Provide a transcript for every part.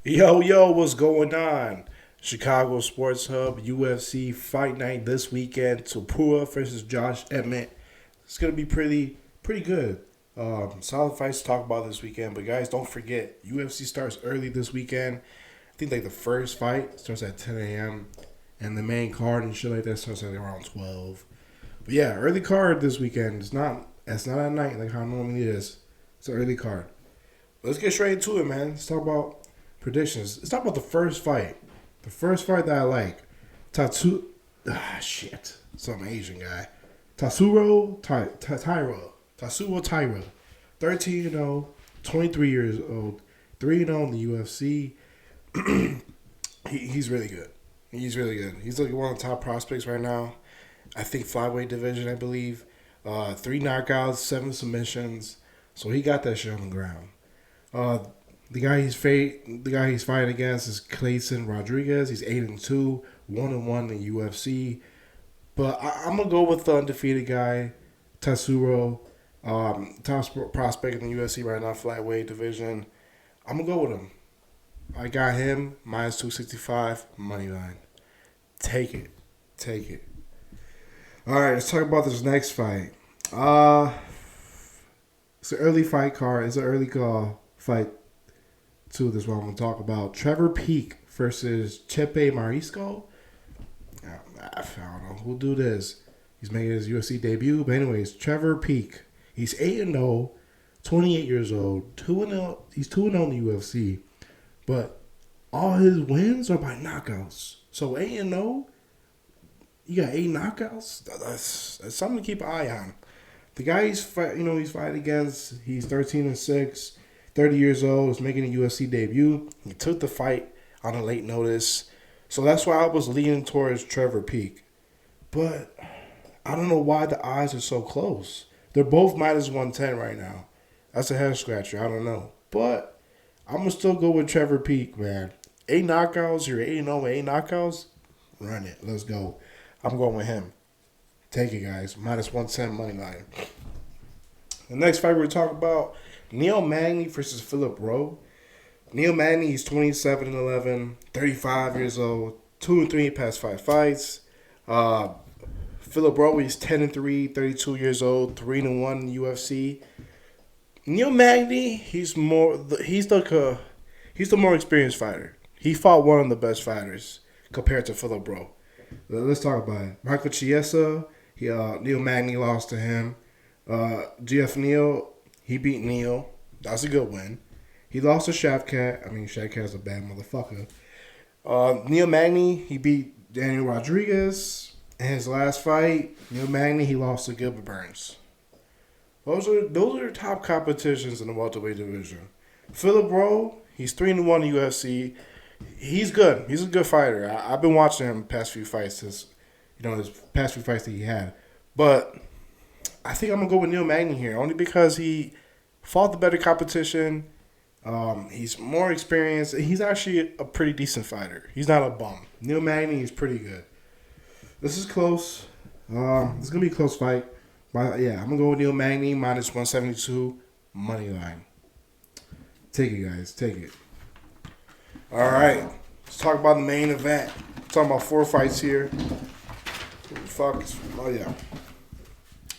Yo, what's going on? Chicago Sports Hub, UFC Fight Night this weekend. Topuria versus Josh Emmett. It's gonna be pretty good. Solid fights to talk about this weekend. But guys, don't forget, UFC starts early this weekend. I think like the first fight starts at 10 a.m. and the main card and shit like that starts at around 12. But yeah, early card this weekend. It's not at night like how it normally is. It's an early card. Let's get straight into it, man. Let's talk about predictions. Let's talk about the first fight. The first fight that I like. Tatu. Shit. Some Asian guy. Tasuro Tyro. 13 0, 23 years old. 3 0 in the UFC. He's really good. He's really good. He's like one of the top prospects right now. I think flyweight division, I believe. Three knockouts, seven submissions. So he got that shit on the ground. Uh, the guy he's fighting against is Clayton Rodriguez. He's 8-2, 1-1 in UFC. But I'm gonna go with the undefeated guy, Tatsuro, top prospect in the UFC right now, flyweight division. I'm gonna go with him. I got him minus 265 money line. Take it, take it. All right, let's talk about this next fight. It's an early fight card. It's an early fight too. This one I'm gonna talk about. Trevor Peek versus Chepe Marisco. I don't know who'll do this. He's making his UFC debut. But anyways, Trevor Peek. He's 8-0, 28 years old. 2-0. He's 2-0 in the UFC. But all his wins are by knockouts. So 8-0, you got 8 knockouts. That's something to keep an eye on. The guy he's fighting against, he's 13-6, 30 years old, is making a UFC debut. He took the fight on a late notice. So that's why I was leaning towards Trevor Peek. But I don't know why the odds are so close. They're both minus 110 right now. That's a head scratcher. I don't know. But I'm going to still go with Trevor Peek, man. 8 knockouts. You're 8-0 with 8 knockouts. Run it. Let's go. I'm going with him. Take it, guys. Minus 110 money line. The next fight we're talking about, Neil Magny versus Philip Rowe. Neil Magny, he's 27-11, 35 years old, 2-3 past 5 fights. Philip Rowe, he's 10-3, 32 years old, 3-1 in the UFC. Neil Magny, he's the more experienced fighter. He fought one of the best fighters compared to Philip Rowe. Let's talk about it. Michael Chiesa, Neil Magny lost to him. GF Neal, he beat Neil. That's a good win. He lost to Shavkat. Shavkat's a bad motherfucker. Neil Magny, he beat Daniel Rodriguez. In his last fight, Neil Magny, he lost to Gilbert Burns. Those are top competitions in the welterweight division. Philip Rowe, he's 3-1 in UFC. He's good. He's a good fighter. I've been watching him past few fights his past few fights that he had. But I think I'm gonna go with Neil Magny here, only because he fought the better competition. He's more experienced. He's actually a pretty decent fighter. He's not a bum. Neil Magny is pretty good. This is close. This is gonna be a close fight. But yeah, I'm gonna go with Neil Magny minus 172 money line. Take it, guys. Take it. All right. Let's talk about the main event. We're talking about 4 fights here. Fuck. Oh yeah.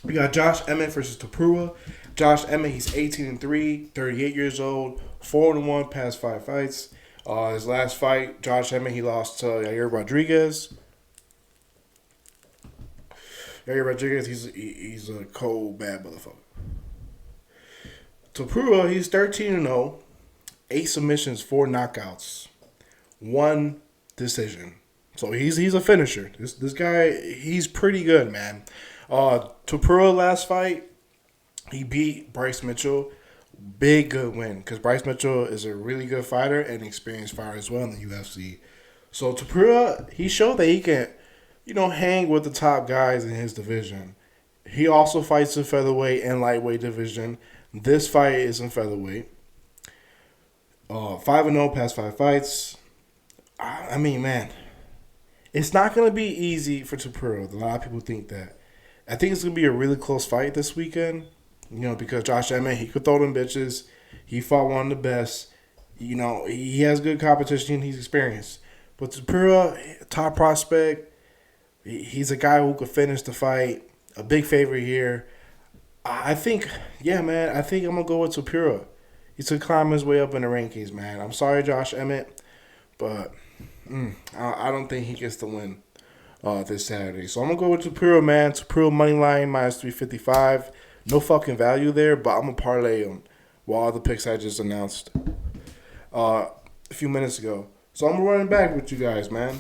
We got Josh Emmett versus Topuria. Josh Emmett, he's 18-3, 38 years old, 4-1 past 5 fights. His last fight, Josh Emmett, he lost to Yair Rodriguez. Yair Rodriguez, he's a cold, bad motherfucker. Topuria, he's 13-0, 8 submissions, 4 knockouts, 1 decision. So he's a finisher. This guy, he's pretty good, man. Topuria last fight, he beat Bryce Mitchell. Big good win because Bryce Mitchell is a really good fighter and experienced fighter as well in the UFC. So Topuria, he showed that he can, hang with the top guys in his division. He also fights in featherweight and lightweight division. This fight is in featherweight. 5-0 past 5 fights. Man, it's not gonna be easy for Topuria. A lot of people think that. I think it's gonna be a really close fight this weekend. Because Josh Emmett, he could throw them bitches. He fought one of the best. he has good competition. He's experienced. But Topuria, top prospect. He's a guy who could finish the fight. A big favorite here. I think, yeah, man. I think I'm gonna go with Topuria. He's to climb his way up in the rankings, man. I'm sorry, Josh Emmett, but I don't think he gets the win this Saturday. So I'm gonna go with Topuria, man. Topuria money line minus 355. No fucking value there, but I'm gonna parlay him. With all the picks I just announced a few minutes ago. So I'm running back with you guys, man.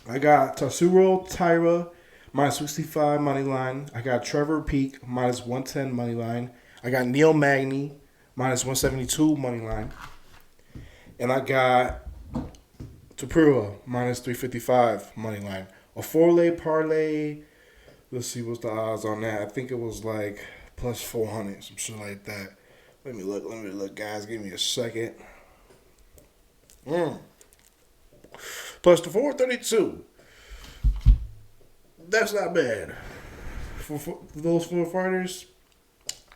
I got Tatsuro Taira minus 65 money line. I got Trevor Peak minus 110 money line. I got Neil Magny minus 172 money line. And I got Topuria minus 355 money line. A 4-leg parlay. Let's see what's the odds on that. I think it was like plus 400, some shit like that. Let me look, guys. Give me a second. Plus the 432. That's not bad. For those 4 fighters,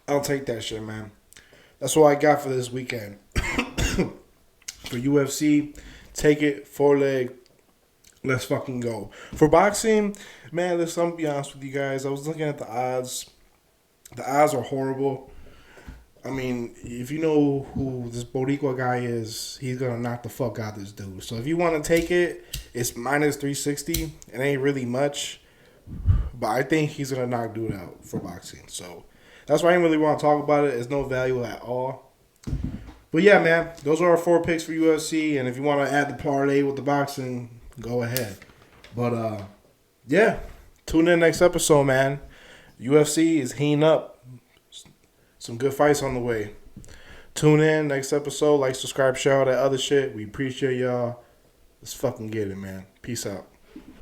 I'll take that shit, man. That's what I got for this weekend. For UFC, take it, 4-leg. Let's fucking go. For boxing, man, I'm be honest with you guys. I was looking at the odds. The odds are horrible. I mean, if you know who this Boricua guy is, he's going to knock the fuck out this dude. So if you want to take it, it's minus 360. It ain't really much. But I think he's going to knock dude out for boxing. So that's why I didn't really want to talk about it. There's no value at all. But yeah, man, those are our 4 picks for UFC. And if you want to add the parlay with the boxing, go ahead. But yeah, tune in next episode, man. UFC is heating up. Some good fights on the way. Tune in next episode. Like, subscribe, share all that other shit. We appreciate y'all. Let's fucking get it, man. Peace out.